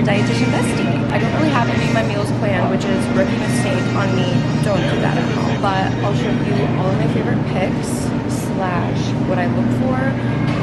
your dietitian bestie. I don't really have any of my meals planned, which is rookie mistake on me. Don't do that at home. But I'll show you all of my favorite picks / what I look for.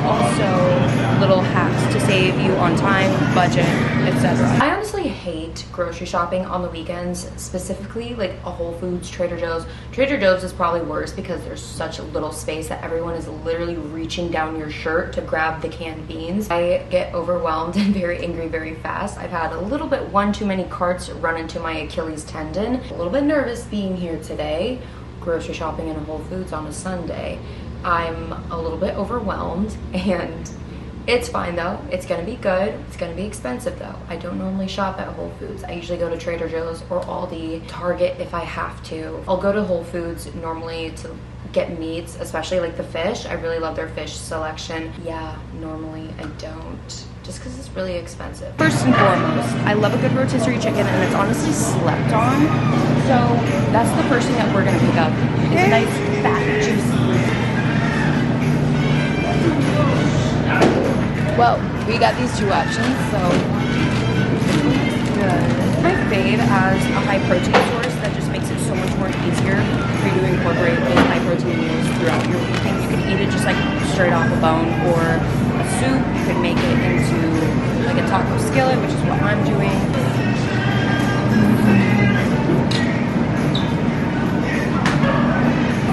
Also, little hacks to save you on time, budget, etc. I honestly hate grocery shopping on the weekends, specifically like a Whole Foods, Trader Joe's. Trader Joe's is probably worse because there's such a little space that everyone is literally reaching down your shirt to grab the canned beans. I get overwhelmed and very angry very fast. I've had a little bit one too many carts run into my Achilles tendon. A little bit nervous being here today, grocery shopping in a Whole Foods on a Sunday. I'm a little bit overwhelmed, and it's fine though. It's gonna be good. It's gonna be expensive though. I don't normally shop at Whole Foods. I usually go to Trader Joe's or Aldi, Target if I have to. I'll go to Whole Foods normally to get meats, especially like the fish. I really love their fish selection. Yeah, normally I don't, just because it's really expensive. First and foremost, I love a good rotisserie chicken, and it's honestly slept on. So that's the first thing that we're gonna pick up. It's a nice, fat, juicy. Well, we got these two options, so good. My fave has a high protein source that just makes it so much more easier for you to incorporate those high protein meals throughout your weekend. You can eat it just like straight off a bone or a soup. You could make it into like a taco skillet, which is what I'm doing.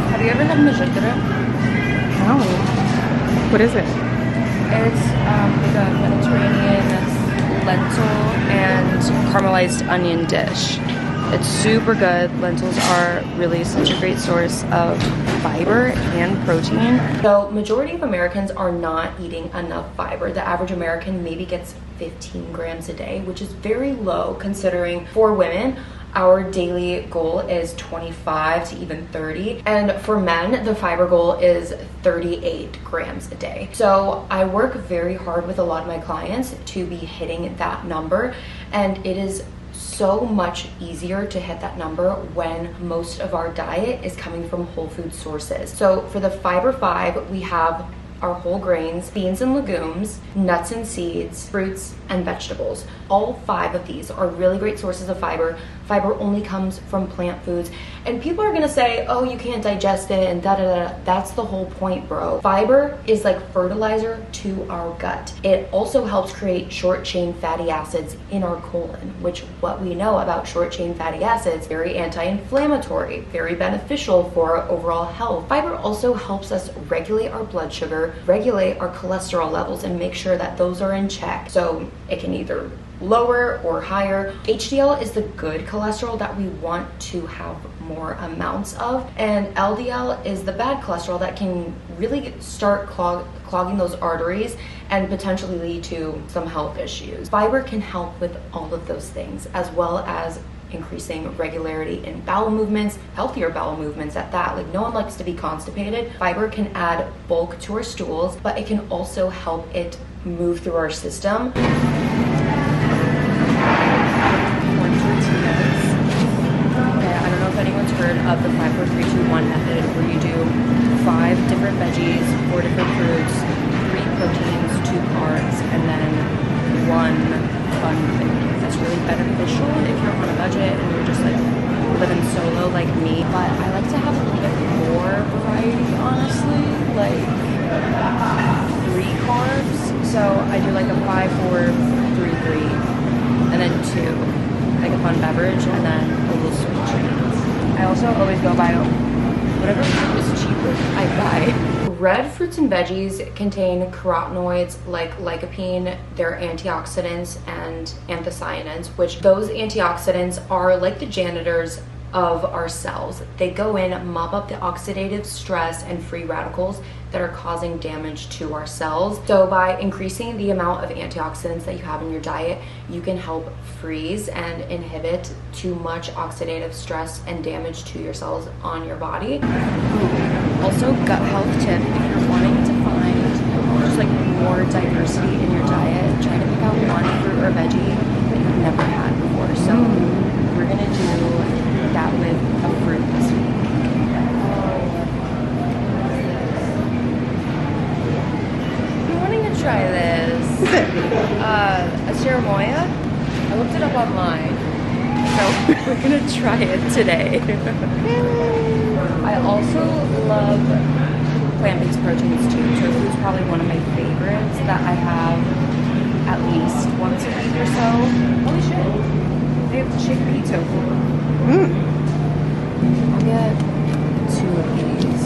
Have you ever had majidra? No. What is it? It's like a Mediterranean lentil and caramelized onion dish. It's super good. Lentils are really such a great source of fiber and protein. So majority of Americans are not eating enough fiber. The average American maybe gets 15 grams a day, which is very low considering for women, our daily goal is 25 to even 30. And for men, the fiber goal is 38 grams a day. So I work very hard with a lot of my clients to be hitting that number. And it is so much easier to hit that number when most of our diet is coming from whole food sources. So for the Fiber 5, we have our whole grains, beans and legumes, nuts and seeds, fruits and vegetables. All 5 of these are really great sources of fiber. Fiber only comes from plant foods. And people are gonna say, oh, you can't digest it and da-da-da. That's the whole point, bro. Fiber is like fertilizer to our gut. It also helps create short chain fatty acids in our colon, which what we know about short chain fatty acids, very anti-inflammatory, very beneficial for our overall health. Fiber also helps us regulate our blood sugar, regulate our cholesterol levels, and make sure that those are in check. So it can either lower or higher. HDL is the good cholesterol that we want to have more amounts of, and LDL is the bad cholesterol that can really start clogging those arteries and potentially lead to some health issues. Fiber can help with all of those things, as well as increasing regularity in bowel movements, healthier bowel movements at that. Like, no one likes to be constipated. Fiber can add bulk to our stools, but it can also help it move through our system. Anyone's heard of the 5-4-3-2-1 method, where you do 5 different veggies, 4 different fruits, 3 proteins, 2 carbs, and then 1 fun thing. That's really beneficial if you're on a budget and you're just like living solo like me. But I like to have a little bit more variety, honestly, like 3 carbs. So I do like a 5-4-3-3, and then 2, like a fun beverage, and then a little sweet treat. I also always go by whatever fruit is cheapest, I buy. Red fruits and veggies contain carotenoids like lycopene. They're antioxidants and anthocyanins, which those antioxidants are like the janitors of our cells. They go in, mop up the oxidative stress and free radicals that are causing damage to our cells. So by increasing the amount of antioxidants that you have in your diet, you can help freeze and inhibit too much oxidative stress and damage to your cells on your body. Also, gut health tip, if you're wanting to find just like more diversity in your diet, try to pick out one fruit or veggie that you've never had before. So we're gonna do that with a fruit this week. I'm wanting to try this. A cherimoya. I looked it up online, so we're gonna try it today. I also love plant-based proteins too. Tofu is probably one of my favorites that I have at least once a week or so. Holy shit. They have chickpea tofu. I'll get 2 of these.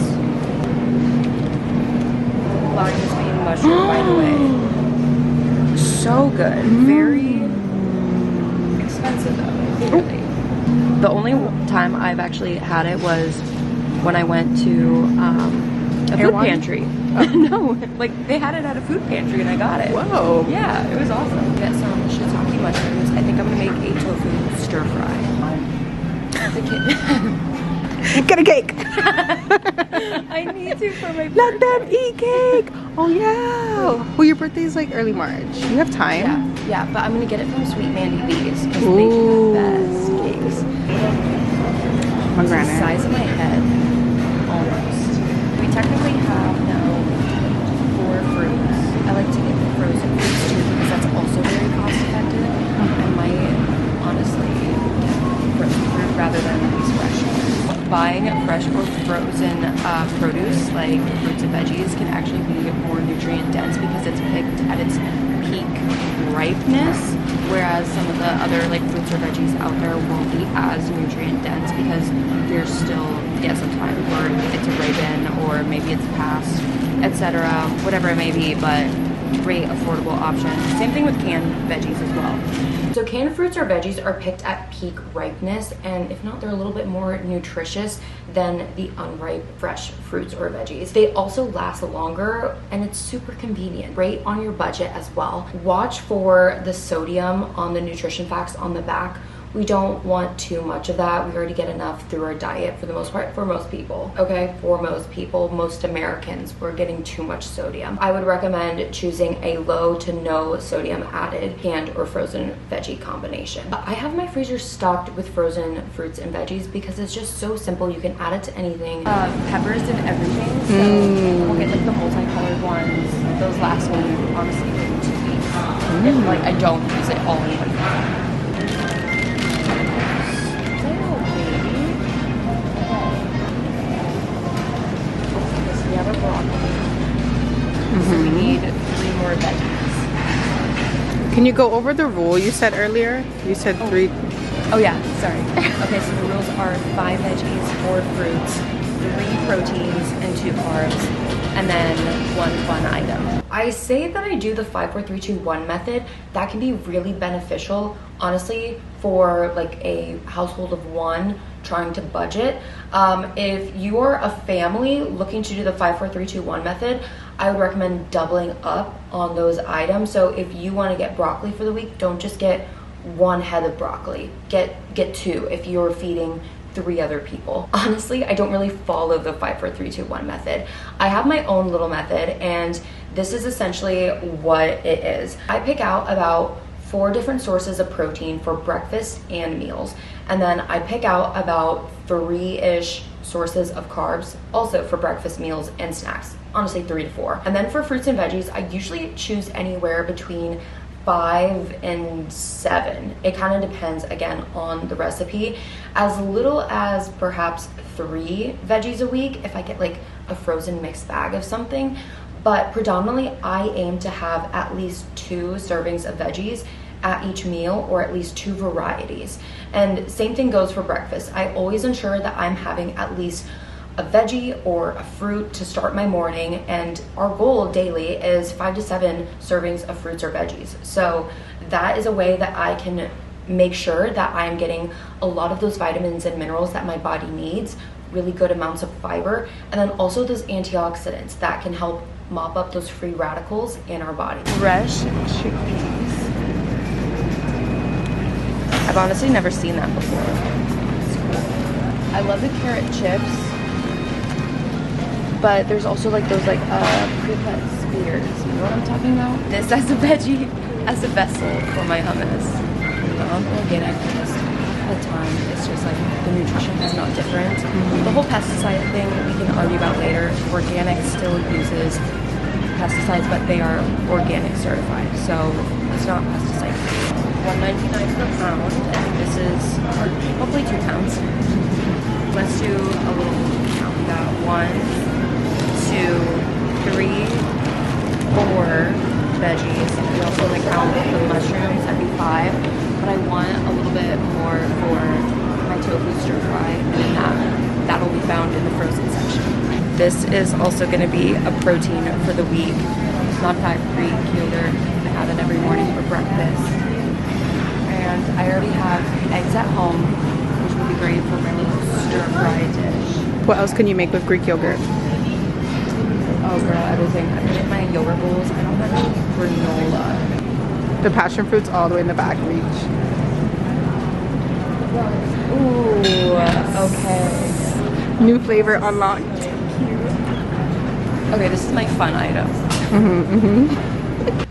Largest being mushroom, by the way. So good. Very expensive though, really. The only time I've actually had it was when I went to a food pantry. No, like they had it at a food pantry and I got it. Whoa. Yeah, it was awesome. Get some shiitake mushrooms. I think I'm gonna make a tofu stir fry. Get a cake. I need to for my birthday. Let them eat cake. Oh yeah. Well, your birthday is like early March. You have time. Yeah, but I'm gonna get it from Sweet Mandy Bees because they do the best cakes. My It's the granny. size of my head, almost. We technically have now 4 fruits. I like to get the frozen fruits too because that's also very cost effective. I might honestly get frozen fruit rather than these fresh ones. Buying fresh or frozen produce like fruits and veggies can actually be more nutrient dense because it's picked at its peak ripeness, whereas some of the other like fruits or veggies out there won't be as nutrient dense because there's still some time for it to ripen or maybe it's past, etc., whatever it may be, but great affordable option. Same thing with canned veggies as well. So canned fruits or veggies are picked at peak ripeness, and if not, they're a little bit more nutritious than the unripe fresh fruits or veggies. They also last longer and it's super convenient, great on your budget as well. Watch for the sodium on the nutrition facts on the back. We don't want too much of that. We already get enough through our diet for the most part, for most people, okay? For most people, most Americans, we're getting too much sodium. I would recommend choosing a low to no sodium added canned or frozen veggie combination. I have my freezer stocked with frozen fruits and veggies because it's just so simple. You can add it to anything. Peppers and everything, so we'll get like the multicolored ones. Those last me, honestly, like 2 weeks. Like I don't use it all in one time. So we need 3 more veggies. Can you go over the rule you said earlier? You said 3. Oh yeah, sorry. Okay, so the rules are 5 veggies, 4 fruits, 3 proteins, and 2 carbs, and then 1 fun item. I say that I do the 5, 4, 3, 2, 1 method. That can be really beneficial, honestly, for like a household of 1 trying to budget. If you are a family looking to do the 5, 4, 3, 2, 1 method, I would recommend doubling up on those items. So if you want to get broccoli for the week, don't just get 1 head of broccoli. Get 2 if you're feeding 3 other people. Honestly, I don't really follow the 5, 4, 3, 2, 1 method. I have my own little method, and this is essentially what it is. I pick out about 4 different sources of protein for breakfast and meals, and then I pick out about 3-ish sources of carbs also for breakfast, meals, and snacks. Honestly, 3 to 4. And then for fruits and veggies, I usually choose anywhere between 5 and 7. It kind of depends again on the recipe. As little as perhaps 3 veggies a week if I get like a frozen mixed bag of something, but predominantly I aim to have at least 2 servings of veggies at each meal, or at least 2 varieties. And same thing goes for breakfast. I always ensure that I'm having at least a veggie or a fruit to start my morning, and our goal daily is 5 to 7 servings of fruits or veggies. So that is a way that I can make sure that I'm getting a lot of those vitamins and minerals that my body needs, really good amounts of fiber, and then also those antioxidants that can help mop up those free radicals in our body. Fresh chickpeas. I've honestly never seen that before. It's cool. I love the carrot chips, but there's also like those pre-cut spears. You know what I'm talking about? This as a veggie, as a vessel for my hummus. Organic because half the time it's just like the nutrition is not different. The whole pesticide thing we can argue about later. Organic still uses pesticides, but they are organic certified, so it's not pesticide free. $1.99 per pound. I think this is hopefully 2 pounds. Let's do a little count. We got 1, 2, 3, 4 veggies. We also like count the mushrooms. That'd be 5. But I want a little bit more for my tofu stir fry, and that'll be found in the frozen section. This is also going to be a protein for the week. Non-fat Greek yogurt. I have it every morning for breakfast. And I already have eggs at home, which will be great for my little stir fry dish. What else can you make with Greek yogurt? Oh girl, everything. I'm gonna get my yogurt bowls. I don't have any granola. The passion fruit's all the way in the back. Reach. Ooh, okay. New flavor unlocked. Okay, this is my fun item.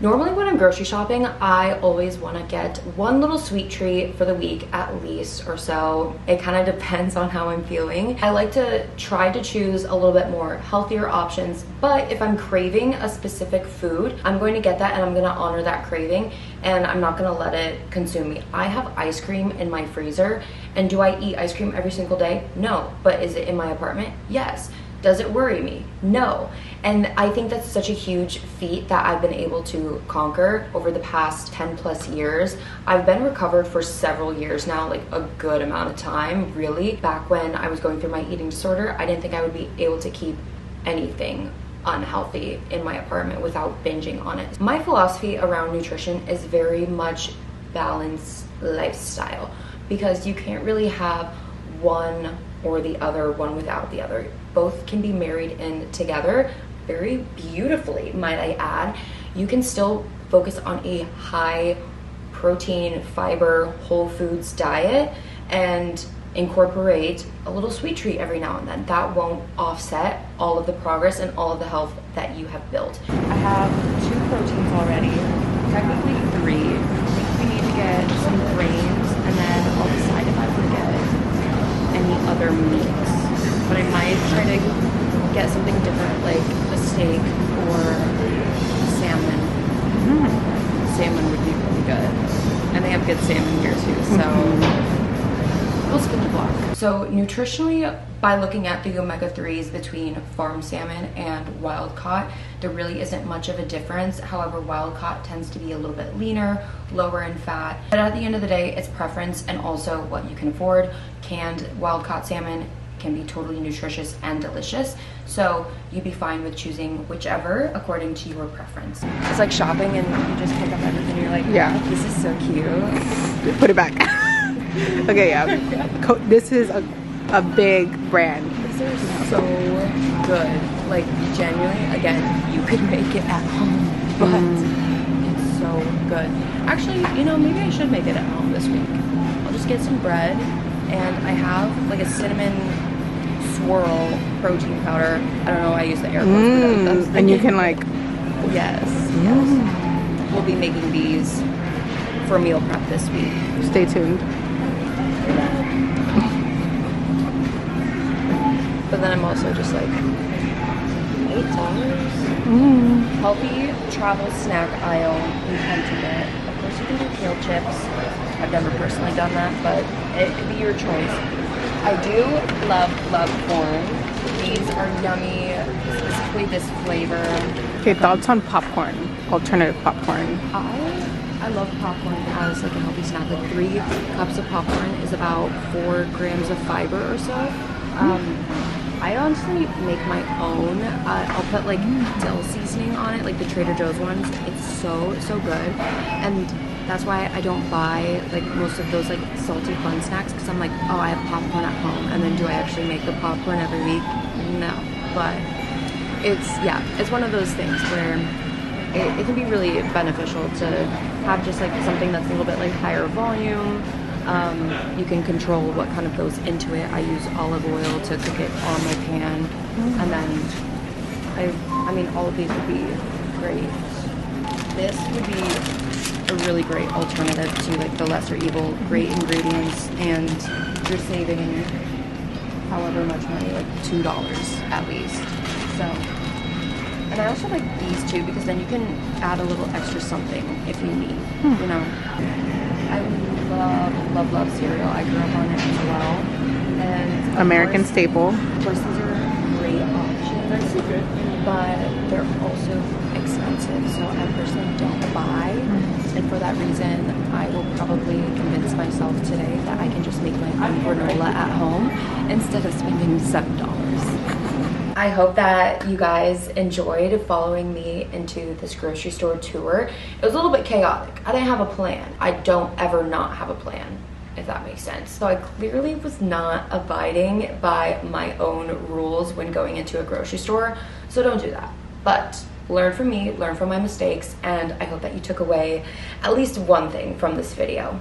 Normally when I'm grocery shopping, I always want to get one little sweet treat for the week at least or so. It kind of depends on how I'm feeling. I like to try to choose a little bit more healthier options, but if I'm craving a specific food, I'm going to get that and I'm going to honor that craving and I'm not going to let it consume me. I have ice cream in my freezer, and do I eat ice cream every single day? No. But is it in my apartment? Yes. Does it worry me? No. And I think that's such a huge feat that I've been able to conquer over the past 10 plus years. I've been recovered for several years now, like a good amount of time, really. Back when I was going through my eating disorder, I didn't think I would be able to keep anything unhealthy in my apartment without binging on it. My philosophy around nutrition is very much balanced lifestyle, because you can't really have one or the other, one without the other. Both can be married in together very beautifully, might I add. You can still focus on a high protein, fiber, whole foods diet and incorporate a little sweet treat every now and then. That won't offset all of the progress and all of the health that you have built. I have 2 proteins already, technically 3. I think we need to get some grains, and then I'll decide if I forget any other meats. But I might try to get something different, like a steak or salmon. Salmon would be really good. And they have good salmon here too, so we'll spin the block. So nutritionally, by looking at the omega-3s between farm salmon and wild caught, there really isn't much of a difference. However, wild caught tends to be a little bit leaner, lower in fat. But at the end of the day, it's preference and also what you can afford. Canned wild caught salmon can be totally nutritious and delicious, so you'd be fine with choosing whichever according to your preference. It's like shopping and you just pick up everything and you're like, yeah, this is so cute. Put it back. Okay, yeah. This is a big brand. These are so good. Like genuinely, again, you could make it at home, but it's so good. Actually, you know, maybe I should make it at home this week. I'll just get some bread, and I have like a cinnamon swirl protein powder. I don't know why I use the air quotes, but and you can like... Yes. We'll be making these for meal prep this week. Stay tuned. But then I'm also just like, $8? Healthy travel snack aisle intent. Of course you can do kale chips. I've never personally done that, but it could be your choice. I do love corn. These are yummy, specifically this flavor. Okay, thoughts on popcorn, alternative popcorn. I love popcorn as like a healthy snack. Like 3 cups of popcorn is about 4 grams of fiber or so. I honestly make my own. I'll put like dill seasoning on it, like the Trader Joe's ones. It's so good, and that's why I don't buy like most of those like salty fun snacks, because I'm like, oh, I have popcorn at home, and then do I actually make the popcorn every week? No, but it's one of those things where it can be really beneficial to have just like something that's a little bit like higher volume. You can control what kind of goes into it. I use olive oil to cook it on my pan, and then I mean all of these would be great. This would be a really great alternative to like the lesser evil. Great ingredients, and you're saving however much money, like $2 at least. So, and I also like these too, because then you can add a little extra something if you need, you know. I love, love cereal. I grew up on it as well. And American staple. Of course, these are great options, but they're also expensive, so I personally don't buy. And for that reason, I will probably convince myself today that I can just make my own granola at home instead of spending $7. I hope that you guys enjoyed following me into this grocery store tour. It was a little bit chaotic. I didn't have a plan. I don't ever not have a plan, if that makes sense. So I clearly was not abiding by my own rules when going into a grocery store, so don't do that. But learn from me, learn from my mistakes, and I hope that you took away at least one thing from this video.